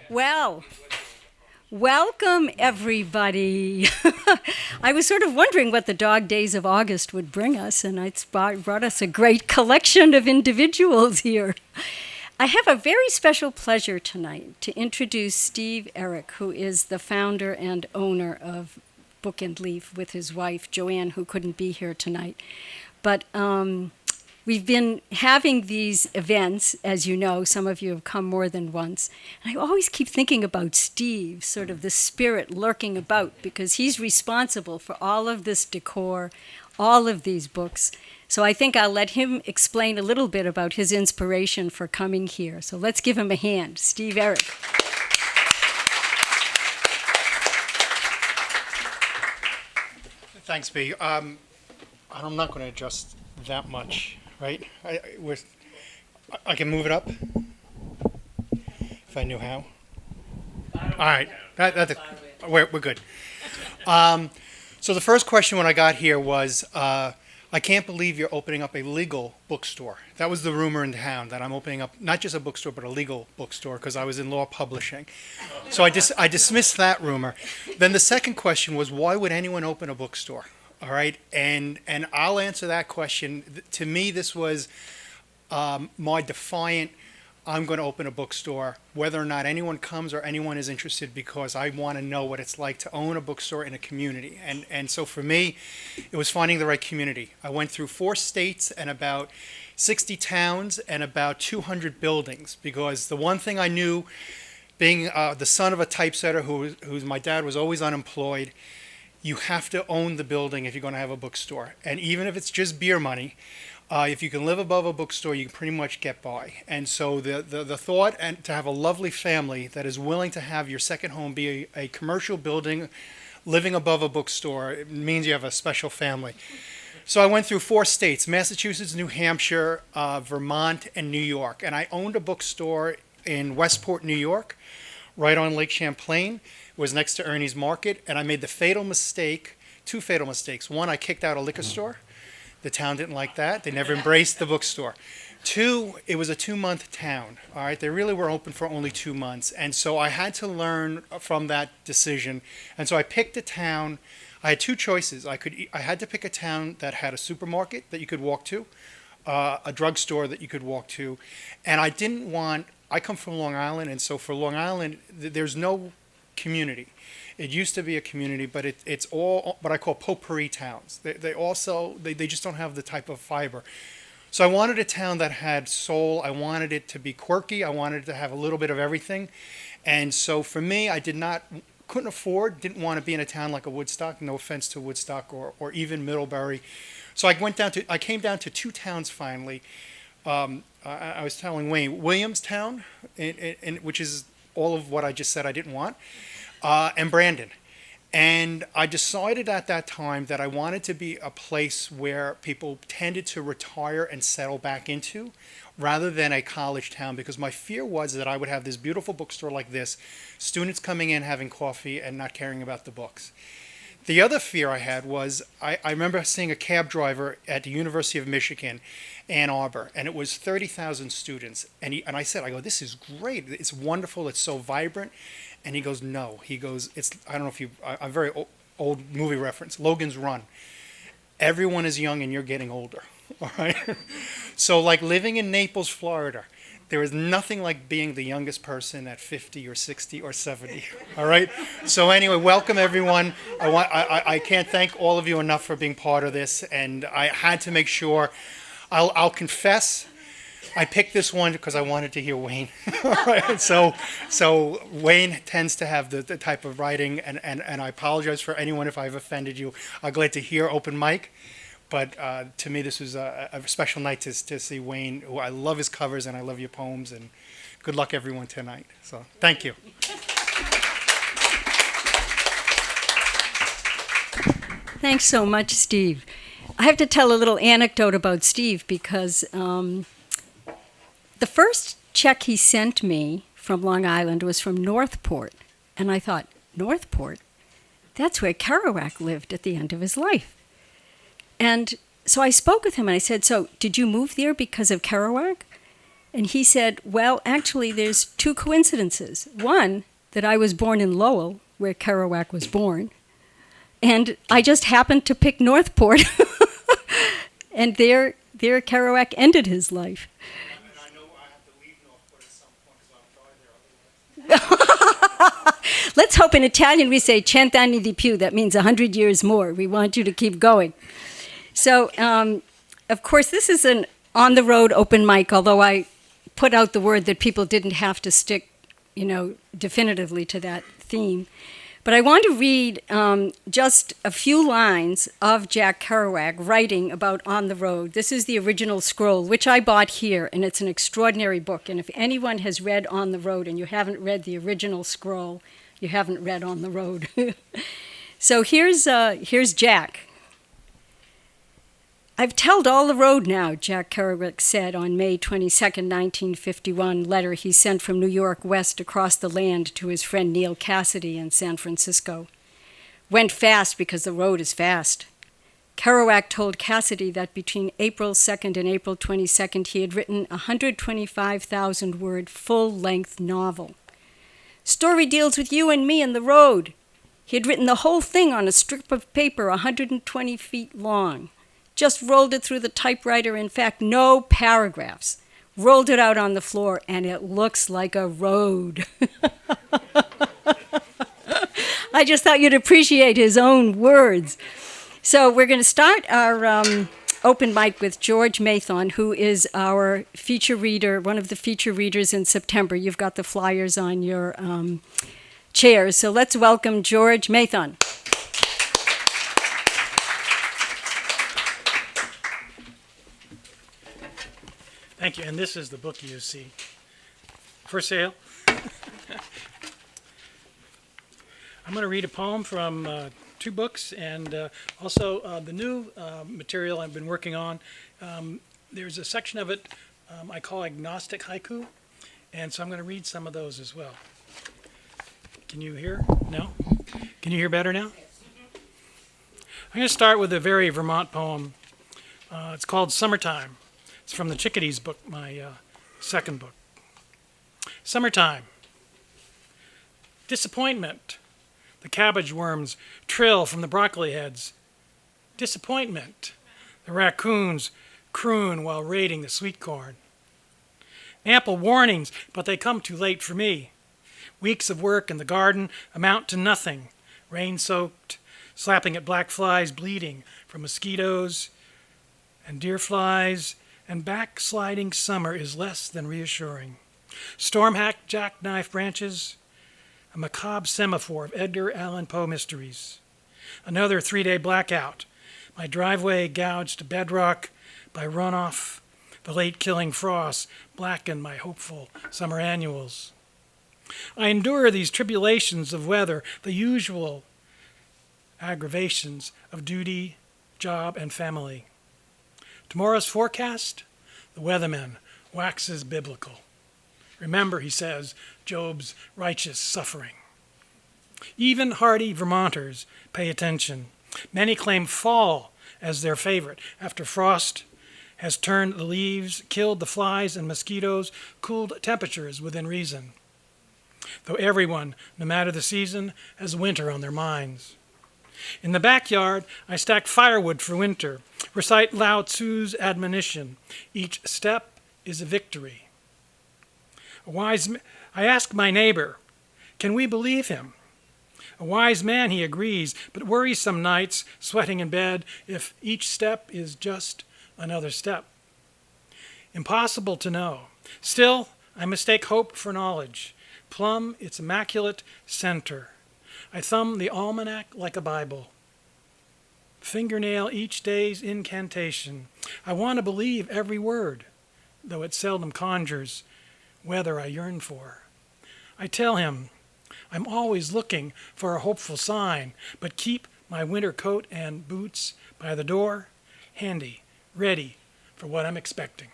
Well, welcome everybody. I was sort of wondering what the dog days of August would bring us, and it's brought us a great collection of individuals here. I have a very special pleasure tonight to introduce Steve Eric, who is the founder and owner of Book and Leaf with his wife, Joanne, who couldn't be here tonight. But we've been having these events, as you know, some of you have come more than once. And I always keep thinking about Steve, sort of the spirit lurking about, because he's responsible for all of this decor, all of these books. So I think I'll let him explain a little bit about his inspiration for coming here. So let's give him a hand. Steve Eric. Thanks, B. I'm not going to adjust that much, right? I can move it up if I knew how. All right, we're good. So the first question when I got here was, I can't believe you're opening up a legal bookstore. That was the rumor in town, that I'm opening up not just a bookstore, but a legal bookstore, because I was in law publishing. So I dismissed that rumor. Then the second question was, why would anyone open a bookstore? All right, and I'll answer that question. To me, this was my defiant, I'm going to open a bookstore, whether or not anyone comes or anyone is interested, because I want to know what it's like to own a bookstore in a community. And so for me, it was finding the right community. I went through 4 states and about 60 towns and about 200 buildings, because the one thing I knew, being the son of a typesetter who's my dad was always unemployed, you have to own the building if you're going to have a bookstore. And even if it's just beer money, if you can live above a bookstore, you can pretty much get by. And so the thought, and to have a lovely family that is willing to have your second home be a commercial building living above a bookstore, it means you have a special family. So I went through 4 states, Massachusetts, New Hampshire, Vermont, and New York. And I owned a bookstore in Westport, New York, right on Lake Champlain. It was next to Ernie's Market. And I made the fatal mistake, 2 fatal mistakes. One, I kicked out a liquor store. The town didn't like that. They never embraced the bookstore. 2, it was a 2-month town. All right, they really were open for only 2 months. And so I had to learn from that decision. And so I picked a town. I had 2 choices. I had to pick a town that had a supermarket that you could walk to, a drugstore that you could walk to. And I didn't want, I come from Long Island, and so for Long Island, there's no community. It used to be a community, but it's all what I call potpourri towns. They just don't have the type of fiber. So I wanted a town that had soul. I wanted it to be quirky. I wanted it to have a little bit of everything. And so for me, didn't want to be in a town like a Woodstock. No offense to Woodstock or even Middlebury. So I came down to 2 towns finally. I was telling Wayne, Williamstown, which is all of what I just said I didn't want. And Brandon. And I decided at that time that I wanted to be a place where people tended to retire and settle back into, rather than a college town, because my fear was that I would have this beautiful bookstore like this, students coming in having coffee and not caring about the books. The other fear I had was, I remember seeing a cab driver at the University of Michigan, Ann Arbor, and it was 30,000 students. And I said, this is great. It's wonderful. It's so vibrant. And he goes, no. He goes, I don't know if I'm very old movie reference, Logan's Run. Everyone is young and you're getting older, all right? So like living in Naples, Florida, there is nothing like being the youngest person at 50 or 60 or 70, all right? So anyway, welcome everyone. I can't thank all of you enough for being part of this, and I had to make sure, I'll confess, I picked this one because I wanted to hear Wayne. All right, so Wayne tends to have the type of writing, and I apologize for anyone if I've offended you. I'm glad to hear open mic, but to me this was a special night to see Wayne, who I love his covers and I love your poems, and good luck everyone tonight. So thank you. Thanks so much, Steve. I have to tell a little anecdote about Steve, because the first check he sent me from Long Island was from Northport. And I thought, Northport? That's where Kerouac lived at the end of his life. And so I spoke with him and I said, so did you move there because of Kerouac? And he said, well, actually, there's two coincidences. One, that I was born in Lowell, where Kerouac was born, and I just happened to pick Northport. And there Kerouac ended his life. And I know I have to leave Northport at some point because I'll die there. Let's hope in Italian we say cent'anni di più. That means 100 years more. We want you to keep going. So, of course, this is an on-the-road open mic, although I put out the word that people didn't have to stick, definitively to that theme. But I want to read just a few lines of Jack Kerouac writing about On the Road. This is the original scroll, which I bought here, and it's an extraordinary book. And if anyone has read On the Road and you haven't read the original scroll, you haven't read On the Road. So here's Jack. I've telled all the road now, Jack Kerouac said on May 22nd, 1951, letter he sent from New York west across the land to his friend Neil Cassidy in San Francisco. Went fast because the road is fast. Kerouac told Cassidy that between April 2nd and April 22nd, he had written a 125,000-word full-length novel. Story deals with you and me and the road. He had written the whole thing on a strip of paper 120 feet long. Just rolled it through the typewriter, in fact, no paragraphs. Rolled it out on the floor, and it looks like a road. I just thought you'd appreciate his own words. So we're going to start our open mic with George Mathon, who is our feature reader, one of the feature readers in September. You've got the flyers on your chairs. So let's welcome George Mathon. Thank you, and this is the book you see for sale. I'm going to read a poem from two books and also the new material I've been working on. There's a section of it I call agnostic haiku, and so I'm going to read some of those as well. Can you hear? No? Can you hear better now? I'm going to start with a very Vermont poem. It's called Summertime. It's from the Chickadees book, my second book. Summertime. Disappointment. The cabbage worms trill from the broccoli heads. Disappointment. The raccoons croon while raiding the sweet corn. Ample warnings, but they come too late for me. Weeks of work in the garden amount to nothing. Rain-soaked, slapping at black flies bleeding from mosquitoes and deer flies, and backsliding summer is less than reassuring. Storm-hacked jackknife branches, a macabre semaphore of Edgar Allan Poe mysteries. Another 3-day blackout, my driveway gouged to bedrock by runoff. The late-killing frost blackened my hopeful summer annuals. I endure these tribulations of weather, the usual aggravations of duty, job, and family. Tomorrow's forecast, the weatherman waxes biblical. Remember, he says, Job's righteous suffering. Even hardy Vermonters pay attention. Many claim fall as their favorite after frost has turned the leaves, killed the flies and mosquitoes, cooled temperatures within reason. Though everyone, no matter the season, has winter on their minds. In the backyard, I stack firewood for winter, recite Lao Tzu's admonition. Each step is a victory. I ask my neighbor, can we believe him? A wise man, he agrees, but worries some nights, sweating in bed, if each step is just another step. Impossible to know. Still, I mistake hope for knowledge, plumb its immaculate center. I thumb the almanac like a Bible. Fingernail each day's incantation. I want to believe every word, though it seldom conjures whether I yearn for. I tell him, I'm always looking for a hopeful sign, but keep my winter coat and boots by the door, handy, ready for what I'm expecting.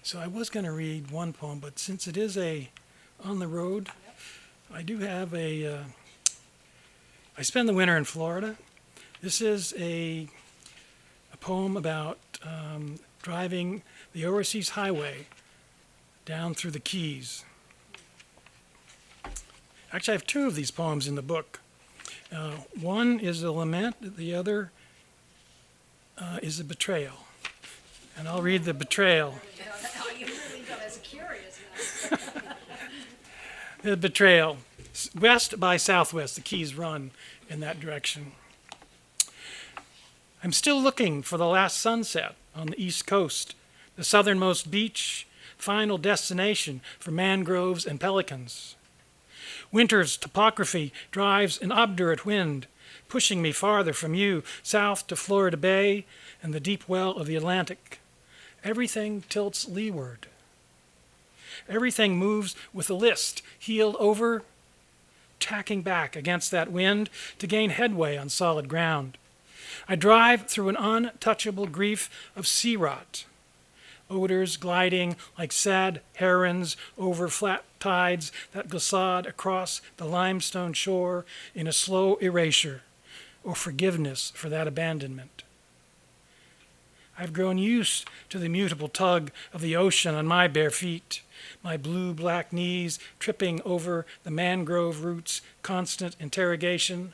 So I was going to read one poem, but since it is on the road, I do have a I spend the winter in Florida. This is a poem about driving the overseas highway down through the Keys. Actually, I have two of these poems in the book. One is a lament, the other is a betrayal. And I'll read the betrayal. You really got us curious now. The betrayal. West by southwest, the Keys run in that direction. I'm still looking for the last sunset on the east coast, the southernmost beach, final destination for mangroves and pelicans. Winter's topography drives an obdurate wind, pushing me farther from you, south to Florida Bay and the deep well of the Atlantic. Everything tilts leeward. Everything moves with a list, heeled over, tacking back against that wind to gain headway on solid ground. I drive through an untouchable grief of sea rot, odors gliding like sad herons over flat tides that glissade across the limestone shore in a slow erasure or forgiveness for that abandonment. I've grown used to the mutable tug of the ocean on my bare feet, my blue-black knees tripping over the mangrove roots' constant interrogation.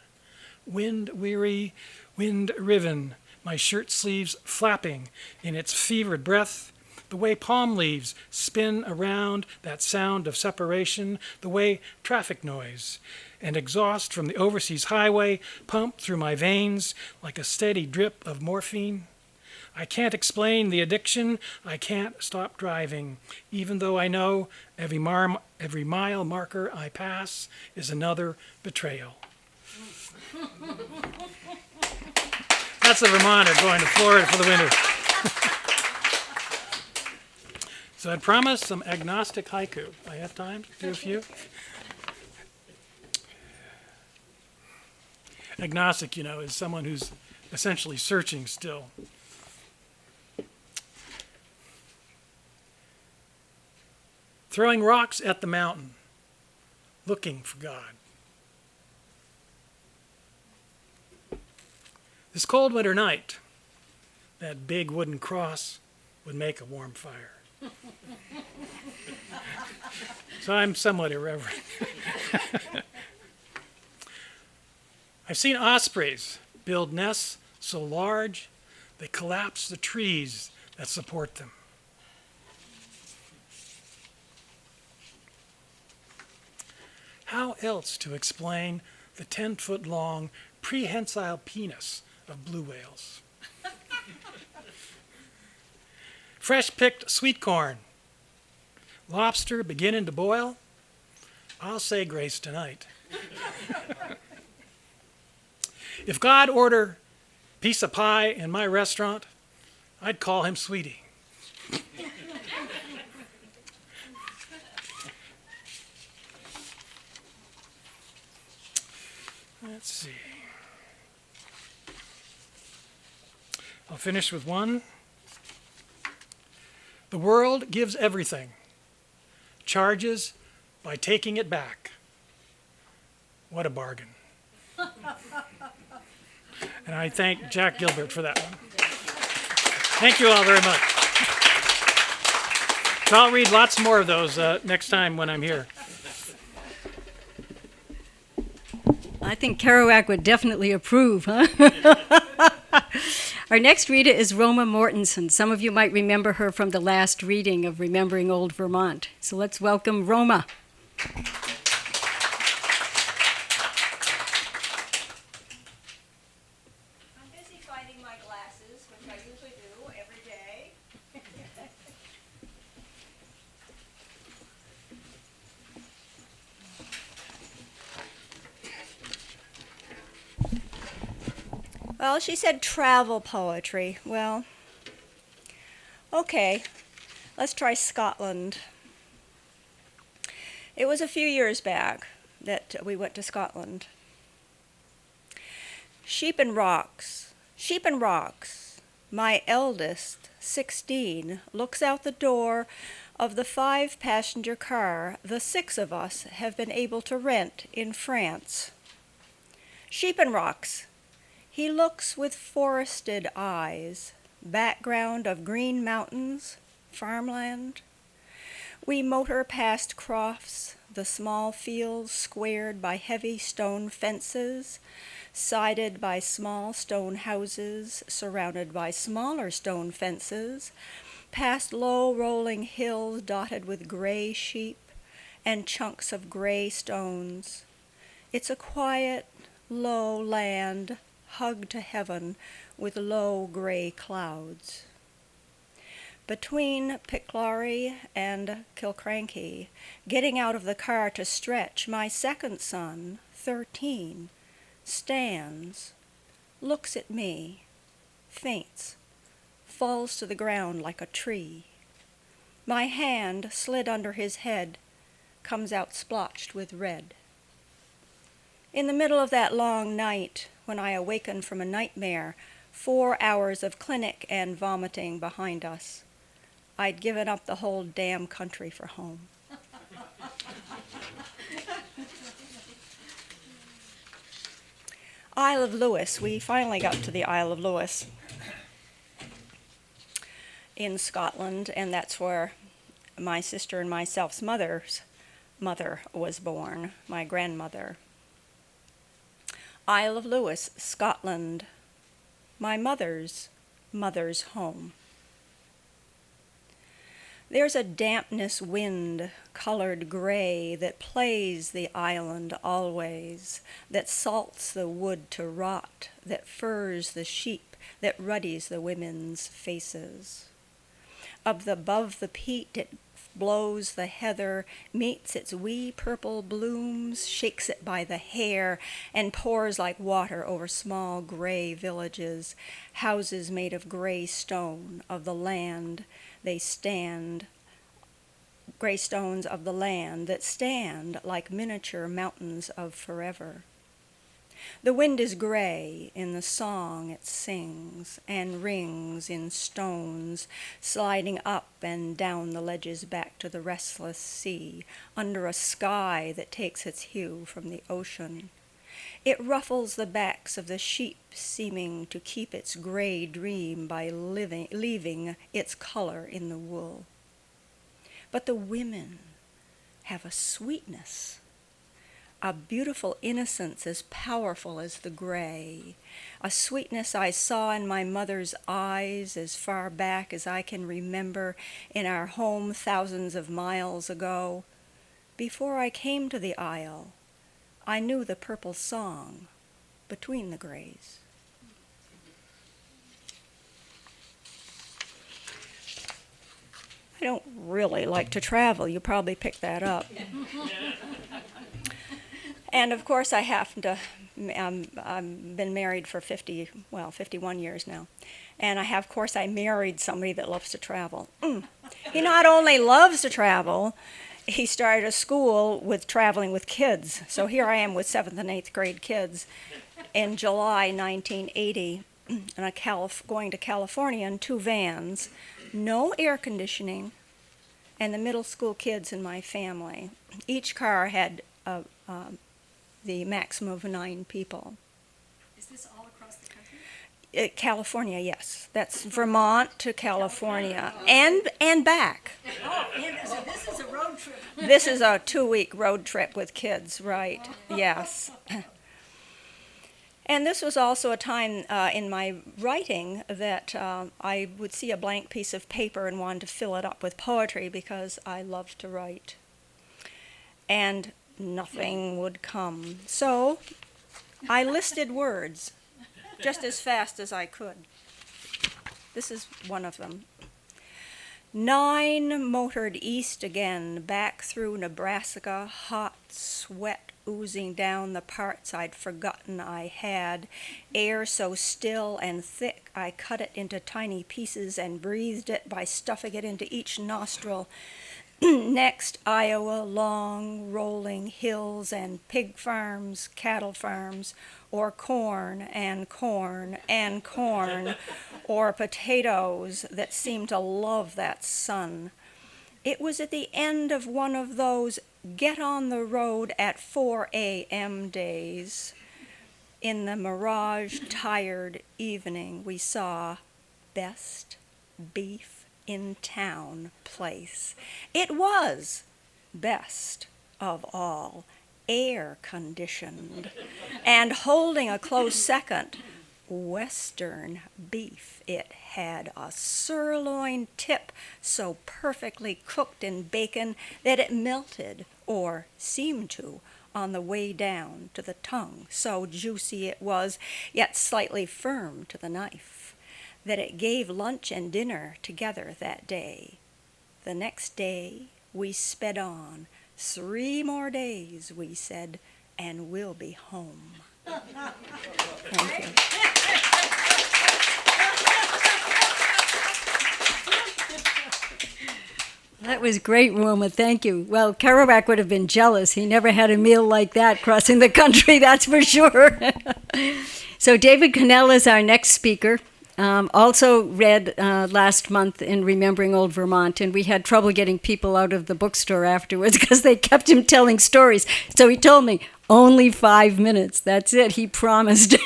Wind-weary, wind-riven, my shirt sleeves flapping in its fevered breath, the way palm leaves spin around that sound of separation, the way traffic noise and exhaust from the overseas highway pump through my veins like a steady drip of morphine. I can't explain the addiction. I can't stop driving, even though I know every mile marker I pass is another betrayal. That's a Vermonter going to Florida for the winter. So I promised some agnostic haiku. I have time to do a few. Agnostic, is someone who's essentially searching still. Throwing rocks at the mountain, looking for God. This cold winter night, that big wooden cross would make a warm fire. So I'm somewhat irreverent. I've seen ospreys build nests so large they collapse the trees that support them. How else to explain the 10-foot-long prehensile penis of blue whales? Fresh-picked sweet corn, lobster beginning to boil. I'll say grace tonight. If God ordered a piece of pie in my restaurant, I'd call him Sweetie. Let's see. I'll finish with one. The world gives everything, charges by taking it back. What a bargain. And I thank Jack Gilbert for that one. Thank you all very much. So I'll read lots more of those next time when I'm here. I think Kerouac would definitely approve, huh? Our next reader is Roma Mortensen. Some of you might remember her from the last reading of Remembering Old Vermont. So let's welcome Roma. I'm busy finding my glasses, which I usually do every day. Well, she said travel poetry. Well, okay, let's try Scotland. It was a few years back that we went to Scotland. Sheep and rocks, my eldest, 16, looks out the door of the 5-passenger car the 6 of us have been able to rent in France. Sheep and rocks. He looks with forested eyes, background of green mountains, farmland. We motor past crofts, the small fields squared by heavy stone fences, sided by small stone houses, surrounded by smaller stone fences, past low rolling hills dotted with gray sheep and chunks of gray stones. It's a quiet, low land, hugged to heaven with low gray clouds. Between Picklary and Kilcranky, getting out of the car to stretch, my second son, 13, stands, looks at me, faints, falls to the ground like a tree. My hand, slid under his head, comes out splotched with red. In the middle of that long night, when I awakened from a nightmare, 4 hours of clinic and vomiting behind us, I'd given up the whole damn country for home. Isle of Lewis. We finally got to the Isle of Lewis in Scotland, and that's where my sister and myself's mother's mother was born, my grandmother. Isle of Lewis, Scotland, my mother's mother's home. There's a dampness wind, colored gray, that plays the island always, that salts the wood to rot, that furs the sheep, that ruddies the women's faces. Above the peat it blows the heather, meets its wee purple blooms, shakes it by the hair, and pours like water over small gray villages, houses made of gray stone of the land. They stand, gray stones of the land that stand like miniature mountains of forever. The wind is gray in the song it sings and rings in stones, sliding up and down the ledges back to the restless sea, under a sky that takes its hue from the ocean. It ruffles the backs of the sheep, seeming to keep its gray dream by leaving its color in the wool. But the women have a sweetness, a beautiful innocence as powerful as the gray, a sweetness I saw in my mother's eyes as far back as I can remember in our home thousands of miles ago. Before I came to the Isle, I knew the purple song between the grays. I don't really like to travel. You probably picked that up. And of course, I happen to, I've been married for 51 years now. And of course, I married somebody that loves to travel. He not only loves to travel, he started a school with traveling with kids. So here I am with 7th and 8th grade kids in July 1980, and going to California in 2 vans, no air conditioning, and the middle school kids in my family. Each car had the maximum of 9 people. Is this all across the country? California, yes. That's Vermont to California, and back. Oh, and so this is a road trip. This is a 2-week road trip with kids, right? Yes. And this was also a time in my writing that I would see a blank piece of paper and wanted to fill it up with poetry because I love to write. And nothing would come. So I listed words just as fast as I could. This is one of them. 9 motored east again, back through Nebraska, hot sweat oozing down the parts I'd forgotten I had, air so still and thick I cut it into tiny pieces and breathed it by stuffing it into each nostril. Next, Iowa, long rolling hills and pig farms, cattle farms, or corn and corn and corn, or potatoes that seemed to love that sun. It was at the end of one of those get on the road at 4 a.m. days, In the mirage-tired evening, we saw best beef in town place. It was best of all, air-conditioned, and holding a close second, Western beef. It had a sirloin tip so perfectly cooked in bacon that it melted, or seemed to, on the way down to the tongue. So juicy it was, yet slightly firm to the knife, that it gave lunch and dinner together that day. The next day we sped on. 3 more days, we said, and we'll be home. Thank you. That was great, Wilma. Thank you. Well, Kerouac would have been jealous. He never had a meal like that crossing the country, that's for sure. So David Cannell is our next speaker. Also read last month in Remembering Old Vermont, and we had trouble getting people out of the bookstore afterwards because they kept him telling stories. So he told me, only 5 minutes. That's it. He promised.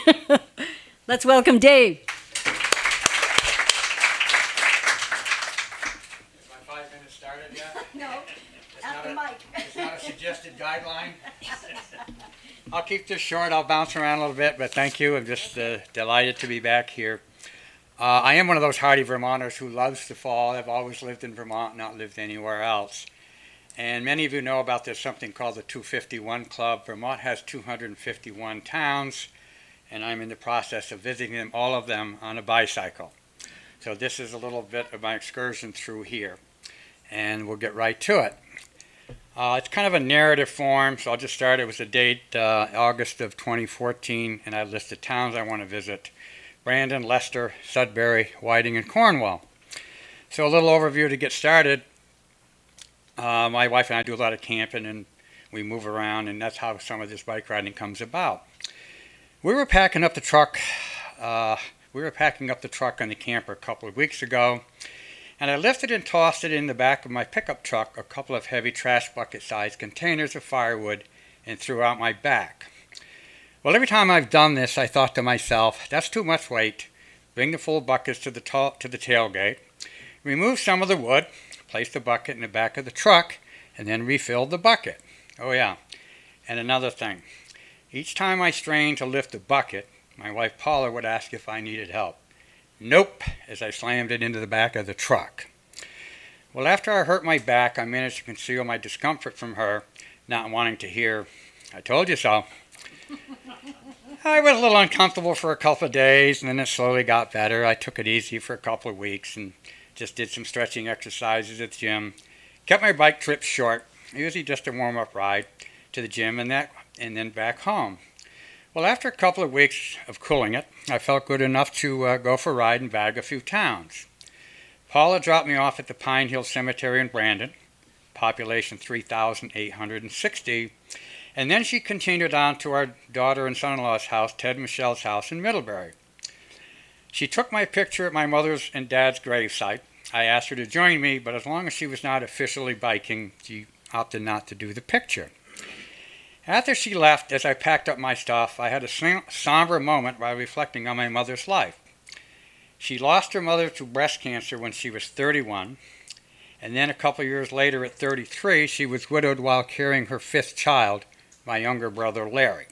Let's welcome Dave. It's not a suggested guideline. I'll keep this short. I'll bounce around a little bit, but thank you. I'm just delighted to be back here. I am one of those hardy Vermonters who loves the fall. I've always lived in Vermont, not lived anywhere else. And many of you know about there's something called the 251 Club. Vermont has 251 towns, and I'm in the process of visiting them, all of them, on a bicycle. So this is a little bit of my excursion through here, and we'll get right to it. It's kind of a narrative form, so I'll just start. It was a date, August of 2014, and I list the towns I want to visit: Brandon, Leicester, Sudbury, Whiting, and Cornwall. So a little overview to get started. My wife and I do a lot of camping, and we move around, and that's how some of this bike riding comes about. We were packing up the truck. We were packing up the truck on the camper a couple of weeks ago, and I lifted and tossed it in the back of my pickup truck a couple of heavy trash bucket-sized containers of firewood and threw out my back. Well, every time I've done this, I thought to myself, that's too much weight. Bring the full buckets to the tailgate, remove some of the wood, place the bucket in the back of the truck, and then refill the bucket. Oh yeah, and another thing. Each time I strained to lift the bucket, my wife Paula would ask if I needed help. Nope, as I slammed it into the back of the truck. Well, after I hurt my back, I managed to conceal my discomfort from her, not wanting to hear, "I told you so." I was a little uncomfortable for a couple of days, and then it slowly got better. I took it easy for a couple of weeks and just did some stretching exercises at the gym. Kept my bike trips short, usually just a warm-up ride to the gym and then back home. Well, after a couple of weeks of cooling it, I felt good enough to go for a ride and bag a few towns. Paula dropped me off at the Pine Hill Cemetery in Brandon, population 3,860, and then she continued on to our daughter and son-in-law's house, Ted and Michelle's house in Middlebury. She took my picture at my mother's and dad's gravesite. I asked her to join me, but as long as she was not officially biking, she opted not to do the picture. After she left, as I packed up my stuff, I had a somber moment while reflecting on my mother's life. She lost her mother to breast cancer when she was 31, and then a couple years later at 33, she was widowed while carrying her 5th child, my younger brother Larry.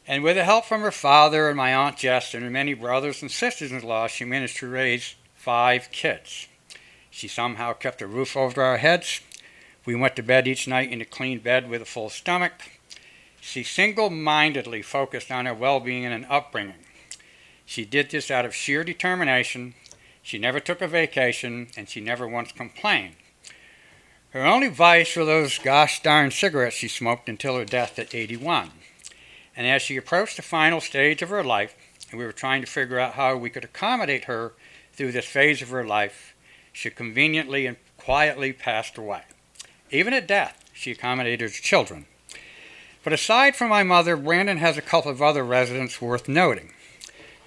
And with the help from her father and my Aunt Jess and her many brothers and sisters-in-law, she managed to raise 5 kids. She somehow kept a roof over our heads. We went to bed each night in a clean bed with a full stomach. She single-mindedly focused on her well-being and upbringing. She did this out of sheer determination. She never took a vacation, and she never once complained. Her only vice were those gosh darn cigarettes she smoked until her death at 81. And as she approached the final stage of her life, and we were trying to figure out how we could accommodate her through this phase of her life, she conveniently and quietly passed away. Even at death, she accommodated her children. But aside from my mother, Brandon has a couple of other residents worth noting.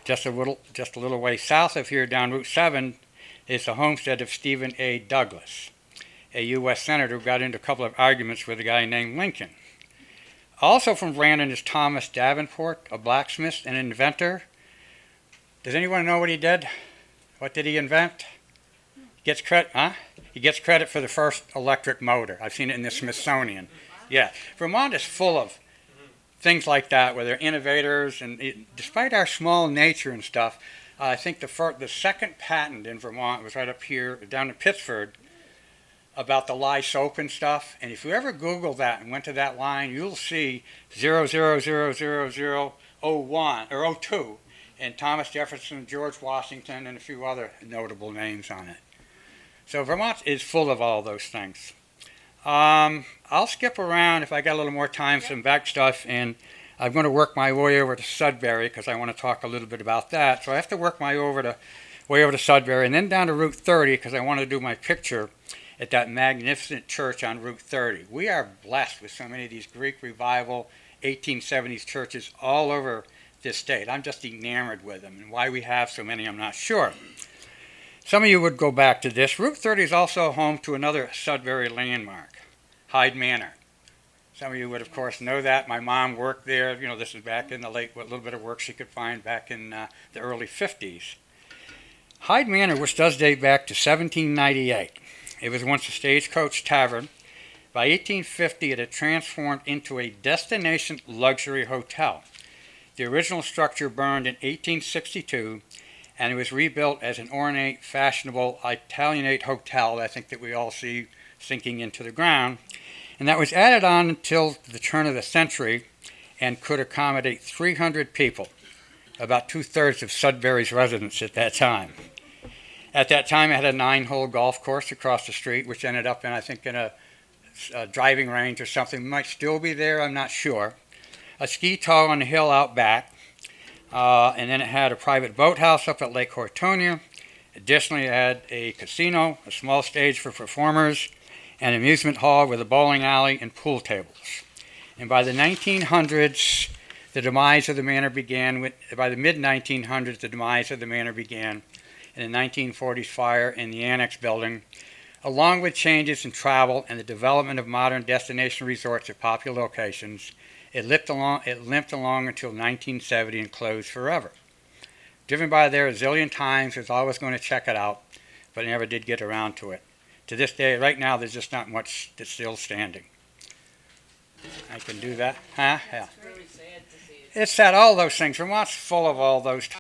Just a little way south of here, down Route 7, is the homestead of Stephen A. Douglas, a U.S. Senator who got into a couple of arguments with a guy named Lincoln. Also from Brandon is Thomas Davenport, a blacksmith and inventor. Does anyone know what he did? What did he invent? He gets credit, huh? He gets credit for the first electric motor. I've seen it in the Smithsonian. Yeah, Vermont is full of things like that, where they're innovators, and despite our small nature and stuff, I think the second patent in Vermont was right up here, down in Pittsburgh, about the lye soap and stuff. And if you ever Google that and went to that line, you'll see 00000001 or 02, and Thomas Jefferson, George Washington, and a few other notable names on it. So Vermont is full of all those things. I'll skip around if I got a little more time, some back stuff, and I'm going to work my way over to Sudbury because I want to talk a little bit about that. So I have to work my way over to Sudbury and then down to Route 30 because I want to do my picture at that magnificent church on Route 30. We are blessed with so many of these Greek Revival 1870s churches all over this state. I'm just enamored with them, and why we have so many I'm not sure. Some of you would go back to this. Route 30 is also home to another Sudbury landmark, Hyde Manor. Some of you would, of course, know that. My mom worked there. You know, this is back in the late, what little bit of work she could find back in the early 50s. Hyde Manor, which does date back to 1798. It was once a stagecoach tavern. By 1850, it had transformed into a destination luxury hotel. The original structure burned in 1862, and it was rebuilt as an ornate, fashionable Italianate hotel I think that we all see sinking into the ground. And that was added on until the turn of the century and could accommodate 300 people, about 2/3 of Sudbury's residents at that time. At that time, it had a 9-hole golf course across the street, which ended up in, I think, in a driving range or something. It might still be there, I'm not sure. A ski tow on the hill out back. And then it had a private boathouse up at Lake Hortonia. Additionally, it had a casino, a small stage for performers, an amusement hall with a bowling alley and pool tables. And by the 1900s, the demise of the manor began. By the mid-1900s, the demise of the manor began in the 1940s fire in the Annex building, along with changes in travel and the development of modern destination resorts at popular locations. It limped along until 1970 and closed forever. Driven by there a zillion times, was always going to check it out, but never did get around to it. To this day, right now, there's just not much that's still standing. I can do that, huh? Yeah. It's really sad to see it. It's sad, all those things. Vermont's full of all those